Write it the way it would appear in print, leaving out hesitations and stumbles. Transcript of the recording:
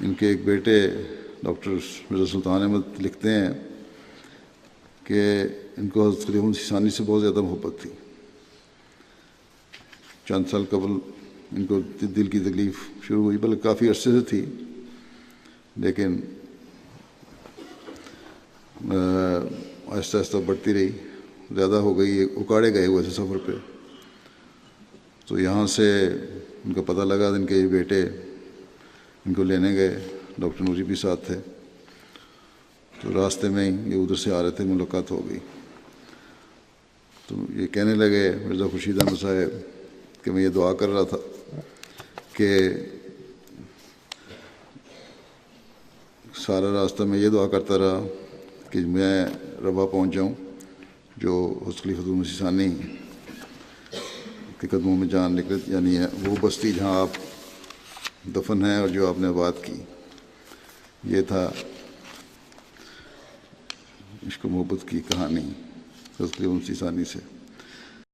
ان کے ایک بیٹے ڈاکٹر مرزا سلطان احمد لکھتے ہیں کہ ان کو حضرت خلیفہ مسیح ثانی سے بہت زیادہ محبت تھی. چند سال قبل ان کو دل کی تکلیف شروع ہوئی، بلکہ کافی عرصے سے تھی، لیکن آہستہ آہستہ بڑھتی رہی، زیادہ ہو گئی، اکاڑے گئے ہوئے تھے سفر پہ. تو یہاں سے ان کا پتہ لگا، ان کے یہ بیٹے ان کو لینے گئے، ڈاکٹر نوری بھی ساتھ تھے. تو راستے میں ہی یہ ادھر سے آ رہے تھے، ملاقات ہو گئی. تو یہ کہنے لگے مرزا خورشید احمد صاحب کہ میں یہ دعا کر رہا تھا کہ سارا راستہ میں یہ دعا کرتا رہا کہ میں ربا پہنچ جاؤں جو حضرت خلیفۃ المسیح ثانی کے قدموں میں جان نکلے، یعنی وہ بستی جہاں آپ دفن ہیں اور جو آپ نے بات کی. یہ تھا عشق و محبت کی کہانی حضرت خلیفۃ المسیح ثانی سے.